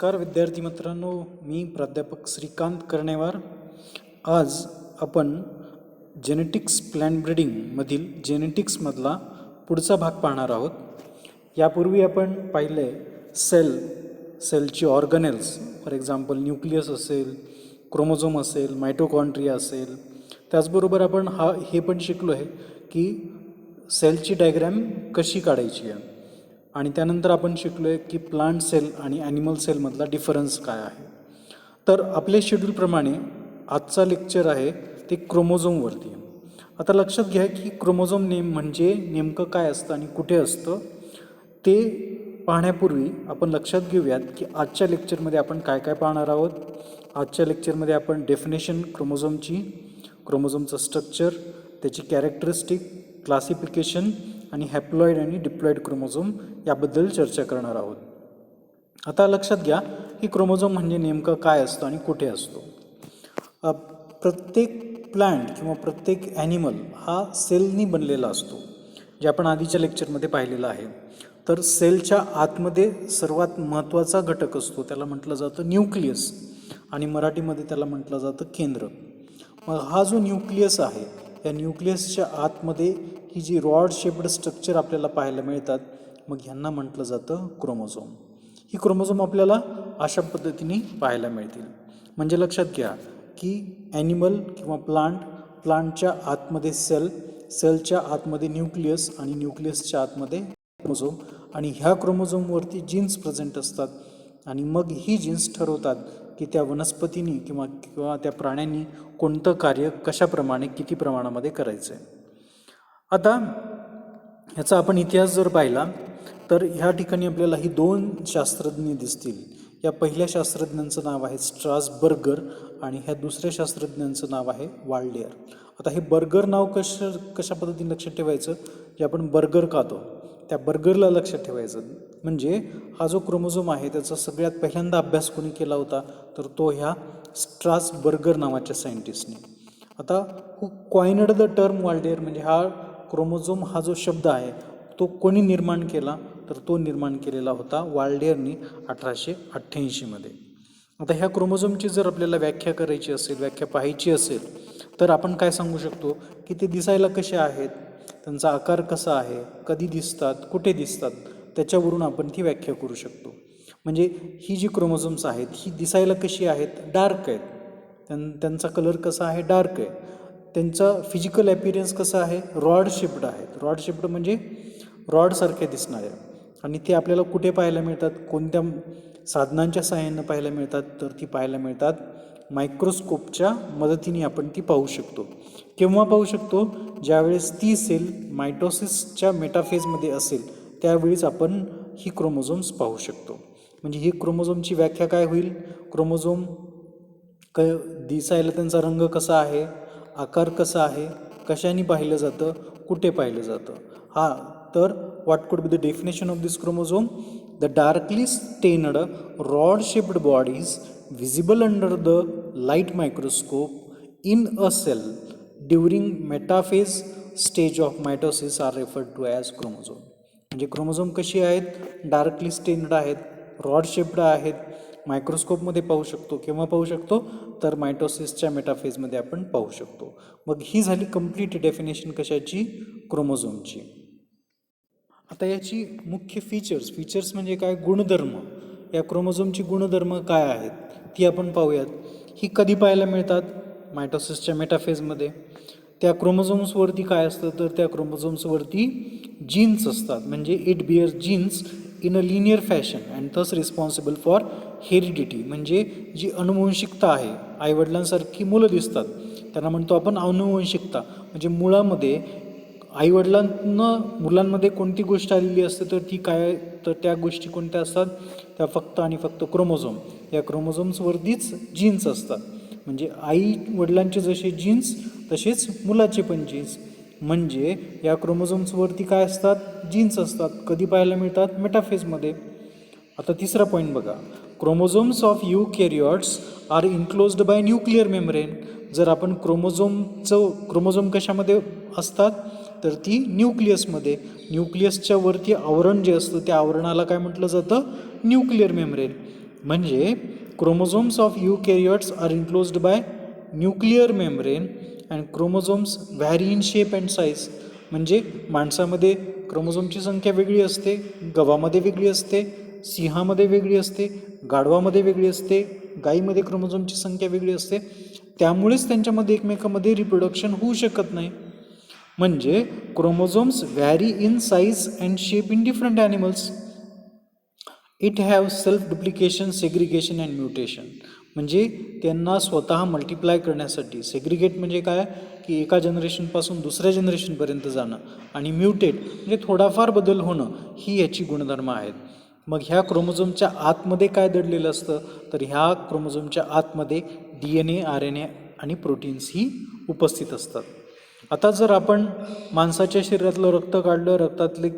नमस्कार विद्यार्थी मित्रांनो, मी प्राध्यापक श्रीकांत कर्णेवार. आज आपण जेनेटिक्स प्लांट ब्रीडिंगमधील जेनेटिक्समधला पुढचा भाग पाहणार आहोत. यापूर्वी आपण पाहिले सेलची ऑर्गनेल्स, फॉर एक्झाम्पल न्यूक्लियस असेल, क्रोमोझोम असेल, मायटोकॉन्ड्रिया असेल. त्याचबरोबर आपण हे पण शिकलो आहे की सेलची डायग्रॅम कशी काढायची आहे. आणि त्यानंतर आपण शिकलो आहे की प्लांट सेल आणि ॲनिमल सेलमधला डिफरन्स काय आहे. तर आपल्या शेड्यूलप्रमाणे आजचा लेक्चर आहे ते क्रोमोझोमवरती. आता लक्षात घ्या की क्रोमोझोम म्हणजे नेमकं काय असतं आणि कुठे असतं ते पाहण्यापूर्वी आपण लक्षात घेऊयात की आजच्या लेक्चरमध्ये आपण काय काय पाहणार आहोत. आजच्या लेक्चरमध्ये आपण डेफिनेशन क्रोमोझोमचं स्ट्रक्चर, त्याची कॅरेक्टरिस्टिक, क्लासिफिकेशन आणि हॅप्लॉइड आणि डिप्लॉइड क्रोमोझोम याबद्दल चर्चा करणार आहोत. आता लक्षात घ्या की क्रोमोझोम म्हणजे नेमकं काय असतं आणि कुठे असतो. प्रत्येक प्लांट किंवा प्रत्येक ॲनिमल हा सेलनी बनलेला असतो, जे आपण आधीच्या लेक्चरमध्ये पाहिलेलं आहे. तर सेलच्या आतमध्ये सर्वात महत्त्वाचा घटक असतो, त्याला म्हटलं जातं न्यूक्लियस, आणि मराठीमध्ये त्याला म्हटलं जातं केंद्र. मग हा जो न्यूक्लियस आहे, या न्यूक्लियसच्या आतमध्ये ही जी रॉड शेप्ड स्ट्रक्चर आपल्याला पाहायला मिळतात, मग ह्यांना म्हटलं जातं क्रोमोझोम. ही क्रोमोझोम आपल्याला अशा पद्धतीने पाहायला मिळतील. म्हणजे लक्षात घ्या की ॲनिमल किंवा प्लांटच्या आतमध्ये सेलच्या आतमध्ये न्यूक्लियस आणि न्यूक्लियसच्या आतमध्ये क्रोमोझोम, आणि ह्या क्रोमोझोमवरती जीन्स प्रेझेंट असतात. आणि मग ही जीन्स ठरवतात की त्या वनस्पतींनी किंवा त्या प्राण्यांनी कोणतं कार्य कशाप्रमाणे किती प्रमाणामध्ये करायचं आहे. आता ह्याचा आपण इतिहास जर पाहिला तर ह्या ठिकाणी आपल्याला ही दोन शास्त्रज्ञ दिसतील. या पहिल्या शास्त्रज्ञांचं नाव आहे स्ट्रासबर्गर आणि ह्या दुसऱ्या शास्त्रज्ञांचं नाव आहे वाल्डेयर. आता हे बर्गर नाव कशा पद्धतीने लक्षात ठेवायचं, जे आपण बर्गर खातो त्या बर्गरला लक्षात ठेवायचं. म्हणजे हा जो क्रोमोझोम आहे त्याचा सगळ्यात पहिल्यांदा अभ्यास कोणी केला होता, तर तो ह्या स्ट्रासबर्गर नावाच्या सायंटिस्टने. आता हू कॉइनड द टर्म वाल्डेयर, म्हणजे हा क्रोमोझोम हा जो शब्द आहे तो कोणी निर्माण केला, तर तो निर्माण केलेला होता वाल्डेयरनी 1888मध्ये. आता ह्या क्रोमोझोमची जर आपल्याला व्याख्या करायची असेल, व्याख्या पाहायची असेल, तर आपण काय सांगू शकतो की ते दिसायला कसे आहेत, त्यांचा आकार कसा आहे, कधी दिसतात, कुठे दिसतात, त्याच्यावरून आपण ती व्याख्या करू शकतो. म्हणजे ही जी क्रोमोझोम्स आहेत ही दिसायला कशी आहेत, डार्क आहेत. त्यांचा कलर कसा आहे, डार्क आहे. त्यांचा फिजिकल ॲपिरियन्स कसा आहे, रॉड शेप्ड आहेत. रॉड शेप्ड म्हणजे रॉडसारखे दिसणारे. आणि ते आपल्याला कुठे पाहायला मिळतात, कोणत्या साधनांच्या सहाय्यानं पाहायला मिळतात, तर ती पाहायला मिळतात मायक्रोस्कोपच्या मदतीने आपण ती पाहू शकतो. केव्हा पाहू शकतो, ज्यावेळेस ती सेल मायटोसिसच्या मेटाफेजमध्ये असेल त्यावेळीच आपण ही क्रोमोझोम्स पाहू शकतो. म्हणजे ही क्रोमोझोमची व्याख्या काय होईल, क्रोमोझोम दिसायला त्यांचा रंग कसा आहे, आकार कसा आहे, कशाने पाहिलं जातं, कुठे पाहिलं जातं. तर what could be the definition of this chromosome, the darkly stained rod shaped bodies visible under the light microscope in a cell during metaphase stage of mitosis are referred to as chromosome. म्हणजे chromosome कशी आहेत, darkly stained आहेत, rod shaped आहेत, मायक्रोस्कोपमध्ये पाहू शकतो. केव्हा पाहू शकतो, तर मायटोसिसच्या मेटाफेजमध्ये आपण पाहू शकतो. मग ही झाली कंप्लीट डेफिनेशन कशाची, क्रोमोझोमची. आता याची मुख्य फीचर्स म्हणजे काय, गुणधर्म, या क्रोमोझोमची गुणधर्म काय आहेत ती आपण पाहूयात. ही कधी पाहायला मिळतात, मायटोसिसच्या मेटाफेजमध्ये. त्या क्रोमोझोम्सवरती काय असतं, तर त्या क्रोमोझोम्सवरती जीन्स असतात. म्हणजे it bears genes in a linear fashion and thus responsible for heredity. म्हणजे जी अनुवंशिकता आहे, आईवडिलांसारखी मुलं दिसतात त्यांना म्हणतो आपण अनुवंशिकता. म्हणजे मुळामध्ये आईवडिलांना मुलांमध्ये कोणती गोष्ट आलेली असते, तर ती काय, तर त्या गोष्टी कोणत्या असतात, त्या फक्त आणि फक्त क्रोमोझोम. या क्रोमोझोम्सवरतीच जीन्स असतात. म्हणजे आई वडिलांचे जसे जीन्स तसेच मुलाचे पण जीन्स. म्हणजे या क्रोमोझोम्सवरती काय असतात, जीन्स असतात. कधी पाहायला मिळतात, मेटाफेजमध्ये. आता तिसरा पॉईंट बघा, chromosomes of eukaryotes are enclosed by nuclear membrane. जर आपण क्रोमोझोम कशामध्ये असतात, तर ती न्यूक्लियसमध्ये. न्यूक्लियसच्या वरती आवरण जे असतं त्या आवरणाला काय म्हटलं जातं, न्यूक्लिअर मेम्ब्रेन. म्हणजे chromosomes of eukaryotes are enclosed by nuclear membrane and chromosomes vary in shape and size. म्हणजे माणसामध्ये क्रोमोझोमची संख्या वेगळी असते, गव्हामध्ये वेगळी असते, सिंहामध्ये वेगळी असते, गाढवामध्ये वेगळी असते, गाईमध्ये क्रोमोझोमची संख्या वेगळी असते. त्यामुळेच त्यांच्यामध्ये एकमेकांमध्ये रिप्रोडक्शन होऊ शकत नाही. म्हणजे chromosomes vary in size and shape in different animals. It have self duplication, segregation and mutation. म्हणजे त्यांना स्वतः मल्टिप्लाय करण्यासाठी, सेग्रिगेट म्हणजे काय की एका जनरेशनपासून दुसऱ्या जनरेशनपर्यंत जाणं, आणि म्युटेट म्हणजे थोडाफार बदल होणं, ही याची गुणधर्म आहेत. मग ह्या क्रोमोझोमच्या आतमध्ये काय दडलेलं असतं, तर ह्या क्रोमोझोमच्या आतमध्ये DNA, RNA आणि प्रोटीन्स ही उपस्थित असतात. आता जर आपण माणसाच्या शरीरातलं रक्त काढलं, रक्तातले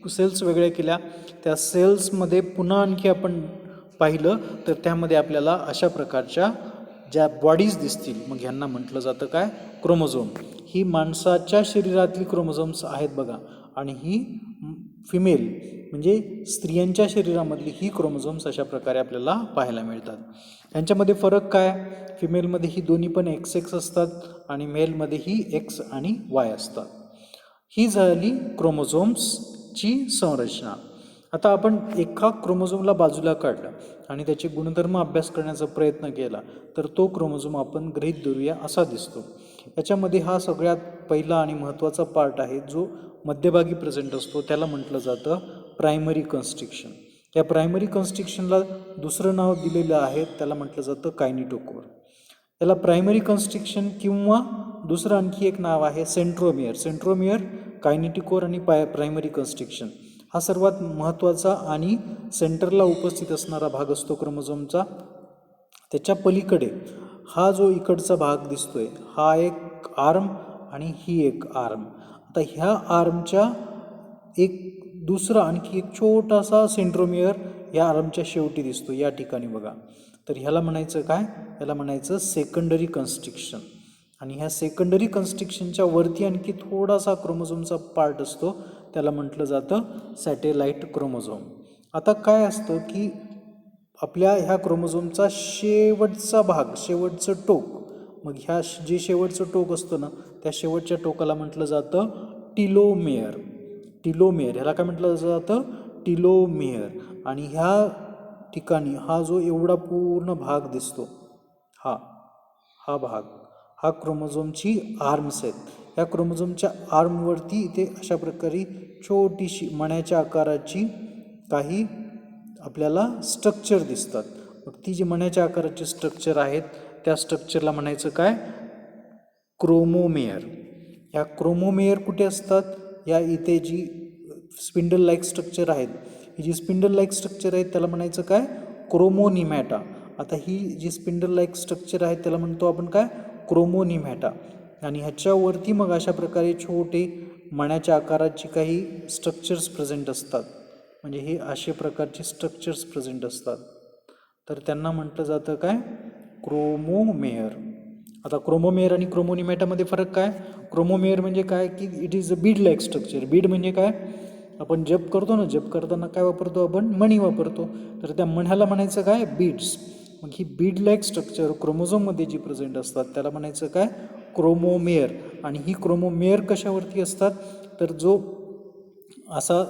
सेल्स वेगळ्या केल्या, त्या सेल्समध्ये पुन्हा आणखी आपण पाहिलं तर त्यामध्ये आपल्याला अशा प्रकारच्या ज्या बॉडीज दिसतील. मग ह्यांना म्हटलं जातं काय, क्रोमोझोम. ही माणसाच्या शरीरातली क्रोमोझोम्स आहेत बघा, आणि ही फिमेल म्हणजे स्त्रियांच्या शरीरामधली ही क्रोमोझोम्स अशा प्रकारे आपल्याला पाहायला मिळतात. यांच्यामध्ये फरक काय, फिमेलमध्ये ही दोन्ही पण XX असतात आणि मेलमध्ये ही X आणि Y असतात. ही झाली क्रोमोझोम्सची संरचना. आता आपण एका क्रोमोझोमला बाजूला काढला आणि त्याचे गुणधर्म अभ्यास करण्याचा प्रयत्न केला तर तो क्रोमोझोम आपण गृहीत धरूया असा दिसतो. याच्यामध्ये हा सगळ्यात पहिला आणि महत्त्वाचा पार्ट आहे जो मध्यभागी प्रेझेंट असतो, त्याला म्हटलं जातं प्रायमरी कन्स्ट्रिक्शन. या प्रायमरी कन्स्ट्रिक्शनला दुसरं नाव दिलेलं आहे, त्याला म्हटलं जातं कायनिटोकोर. याला प्रायमरी कन्स्ट्रिक्शन किंवा दुसरं आणखी एक नाव आहे सेंट्रोमियर. सेंट्रोमियर, कायनिटिकोर आणि प्रायमरी कन्स्ट्रिक्शन हा सर्वात महत्त्वाचा आणि सेंटरला उपस्थित असणारा भाग असतो क्रोमोझोमचा. त्याच्या पलीकडे हा जो इकडचा भाग दिसतोय हा एक आर्म आणि ही एक आर्म. आता ह्या आर्मच्या एक दुसरा आणखी एक छोटासा सेंट्रोमियर या आर्मच्या शेवटी दिसतो या ठिकाणी बघा. तर ह्याला म्हणायचं काय, ह्याला म्हणायचं सेकंडरी कन्स्ट्रिक्शन. आणि ह्या सेकंडरी कन्स्ट्रिक्शनच्या वरती आणखी थोडासा क्रोमोझोमचा पार्ट असतो, त्याला म्हटलं जातं सॅटेलाइट क्रोमोझोम. आता काय असतं की आपल्या ह्या क्रोमोझोमचा शेवटचा भाग, शेवटचं टोक, मग ह्या जे शेवटचं टोक असतं ना त्या शेवटच्या टोकाला म्हटलं जातं टिलोमेअर. टिलोमेअर ह्याला काय म्हटलं जातं, टिलोमेअर. आणि ह्या ठिकाणी हा जो एवढा पूर्ण भाग दिसतो हा भाग, हा क्रोमोझोमची आर्म्स आहेत. ह्या क्रोमोझोमच्या आर्मवरती इथे अशा प्रकारे छोटीशी मण्याच्या आकाराची काही आपल्याला स्ट्रक्चर दिसतात. मग ती जी मण्याच्या आकाराची स्ट्रक्चर आहेत त्या स्ट्रक्चरला म्हणायचं काय, क्रोमोमेअर. ह्या क्रोमोमेअर कुठे असतात, या इथे जी स्पिंडल लाईक स्ट्रक्चर आहेत, ही जी स्पिंडल लाईक स्ट्रक्चर आहेत त्याला म्हणायचं काय, क्रोमोनिमॅटा. आता ही जी स्पिंडल लाईक स्ट्रक्चर आहे त्याला म्हणतो आपण काय, क्रोमोनिमॅटा. आणि ह्याच्यावरती मग अशा प्रकारे छोटे मण्याच्या आकाराची काही स्ट्रक्चर्स प्रेझेंट असतात. म्हणजे हे अशा प्रकारचे स्ट्रक्चर्स प्रेझेंट असतात, तर त्यांना म्हटलं जातं काय, क्रोमोमेअर. आता क्रोमोमेअर आणि क्रोमोनिमॅटामध्ये फरक काय, क्रोमोमेअर म्हणजे काय की it is a Beed like structure. Beed म्हणजे काय, आपण जप करतो ना, जप करताना काय वापरतो आपण, मणी वापरतो, तर त्या मण्याला म्हणायचं काय, बीड्स. मग ही बीड लाईक स्ट्रक्चर क्रोमोझोममध्ये जी प्रेझेंट असतात त्याला म्हणायचं काय, क्रोमोमेअर. आणि ही क्रोमोमेअर कशावरती असतात, तर जो असा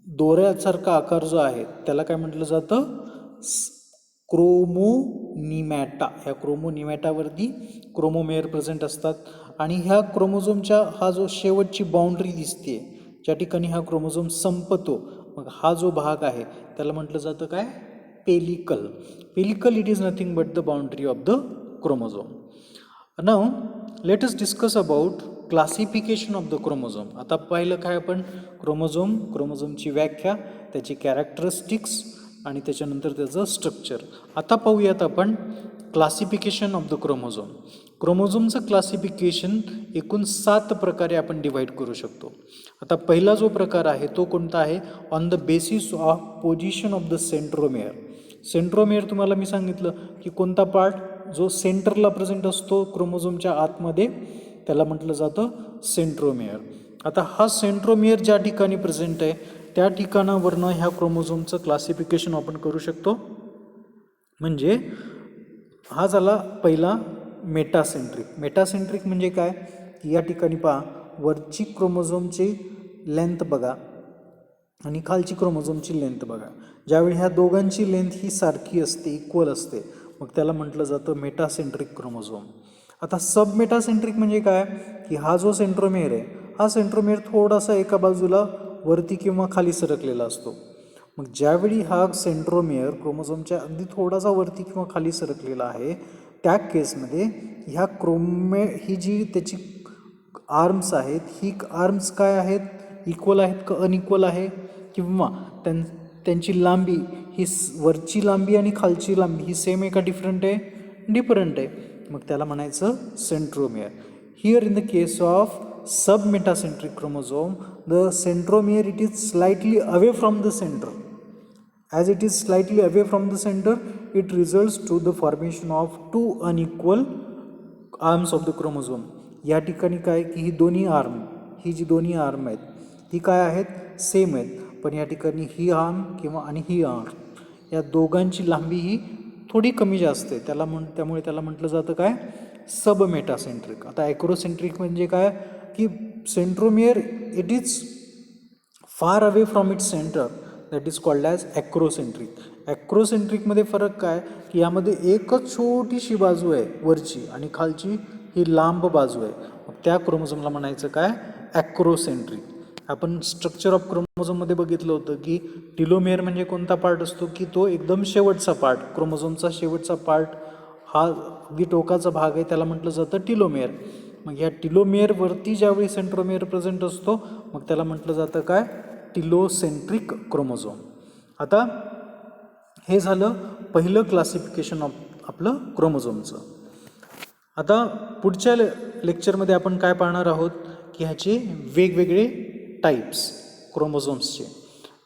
दोऱ्यासारखा आकार जो आहे त्याला काय म्हटलं जातं, क्रोमोनिमॅटा. ह्या क्रोमोनिमॅटावरती क्रोमोमेअर प्रेझेंट असतात. आणि ह्या क्रोमोझोमच्या हा जो शेवटची बाउंड्री दिसते, ज्या ठिकाणी हा क्रोमोझोम संपतो, मग हा जो भाग आहे त्याला म्हटलं जातं काय, pellicle. Pellicle it is nothing but the boundary of the chromosome. Now let us discuss about classification of the chromosome. आता पाहिलं काय आपण, क्रोमोझोमची व्याख्या, त्याची कॅरेक्टरिस्टिक्स आणि त्याच्यानंतर त्याचं स्ट्रक्चर. आता पाहूयात आपण क्लासिफिकेशन ऑफ द क्रोमोझोम. क्रोमोझोमचं क्लासिफिकेशन एकूण 7 प्रकारे आपण डिवाईड करू शकतो. आता पहिला जो प्रकार आहे तो कोणता आहे, on the basis of position of the centromere. Centromere तुम्हाला मी सांगितलं की कोणता पार्ट जो सेंटरला प्रेझेंट असतो क्रोमोझोमच्या आतमध्ये त्याला म्हटलं जातं सेंट्रोमेअर. आता हा सेंट्रोमेअर ज्या ठिकाणी प्रेझेंट आहे त्या ठिकाणावरनं ह्या क्रोमोझोमचं क्लासिफिकेशन आपण करू शकतो. म्हणजे हा झाला पहिला मेटासेंट्रिक. मेटासेंट्रिक म्हणजे काय की या ठिकाणी पहा, वरची क्रोमोझोमची लेंथ बघा आणि खालची क्रोमोझोमची लेंथ बघा. ज्यावेळी ह्या दोघांची लेंथ ही सारखी असते, इक्वल असते, मग त्याला म्हटलं जातं मेटासेंट्रिक क्रोमोझोम. आता सब मेटासेंट्रिक म्हणजे काय की हा जो सेंट्रोमेअर आहे, हा सेंट्रोमेअर थोडासा एका बाजूला वरती किंवा खाली सरकलेला असतो. मग ज्यावेळी हा सेंट्रोमेअर क्रोमोझोमच्या अगदी थोडासा वरती किंवा खाली सरकलेला आहे, त्या केसमध्ये ह्या ही जी त्याची आर्म्स आहेत, ही आर्म्स काय आहेत, इक्वल आहेत का अनइक्वल आहे, किंवा त्यांची लांबी ही वरची लांबी आणि खालची लांबी ही सेम आहे का डिफरंट आहे, डिफरंट आहे, मग त्याला म्हणायचं centromere. Here in the case of sub metacentric chromosome, the centromere it is slightly away from the centre. As it is slightly away from the center, it results to the formation of two unequal arms of the chromosome. या ठिकाणी काय की ही दोन्ही arm, ही जी दोन्ही arm आहेत ही काय आहेत, same आहेत, पण या ठिकाणी ही आर्म किंवा आणि ही आर्म या दोघांची लांबी ही थोडी कमी जास्त आहे. त्यामुळे त्याला म्हटलं जातं काय, सब मेटासेंट्रिक. आता ॲक्रोसेंट्रिक म्हणजे काय की centromere it is far away from its centre, that is called as acrocentric. ॲक्रोसेंट्रिकमध्ये फरक काय की यामध्ये एकच छोटीशी बाजू आहे वरची आणि खालची ही लांब बाजू आहे, मग त्या क्रोमोझोमला म्हणायचं काय, ॲक्रोसेंट्रिक. आपण स्ट्रक्चर ऑफ क्रोमोझोममध्ये बघितलं होतं की टिलोमेअर म्हणजे कोणता पार्ट असतो की तो एकदम शेवटचा पार्ट, क्रोमोझोमचा शेवटचा पार्ट हा अगदी टोकाचा भाग आहे, त्याला म्हटलं जातं टिलोमेअर. मग या टिलोमेअरवरती ज्यावेळी सेंट्रोमेअर प्रेझेंट असतो, मग त्याला म्हटलं जातं काय, टिलोसेंट्रिक क्रोमोझोम. आता हे झालं पहिलं क्लासिफिकेशन ऑफ आपलं क्रोमोझोमचं. आता पुढच्या लेक्चरमध्ये आपण काय पाहणार आहोत की ह्याचे वेगवेगळे टाईप्स क्रोमोझोम्सचे.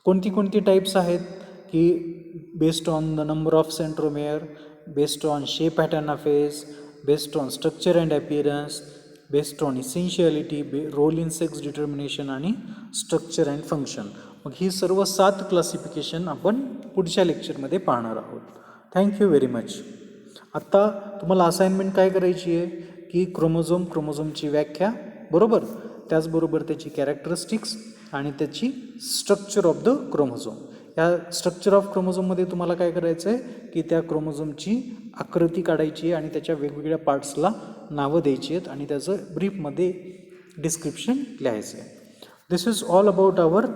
कोणती टाईप्स आहेत की based on the number of centromere, based on shape pattern of face, based on structure and appearance, based on essentiality, role in sex determination आणि स्ट्रक्चर अँड फंक्शन. मग ही सर्व 7 क्लासिफिकेशन आपण पुढच्या लेक्चरमध्ये पाहणार आहोत. Thank you very much. आत्ता तुम्हाला असाइनमेंट काय करायची आहे की क्रोमोझोमची व्याख्या बरोबर, त्याचबरोबर त्याची कॅरेक्टरिस्टिक्स आणि त्याची स्ट्रक्चर ऑफ द क्रोमोझोम. या स्ट्रक्चर ऑफ क्रोमोझोममध्ये तुम्हाला काय करायचं आहे की त्या क्रोमोझोमची आकृती काढायची आहे आणि त्याच्या वेगवेगळ्या पार्ट्सला नावं द्यायची आहेत आणि त्याचं ब्रीफमध्ये डिस्क्रिप्शन लिहायचं आहे. This is all about our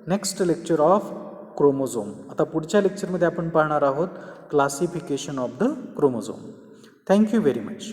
next lecture of chromosome. आता पुढच्या लेक्चरमध्ये आपण पाहणार आहोत classification of the chromosome. Thank you very much.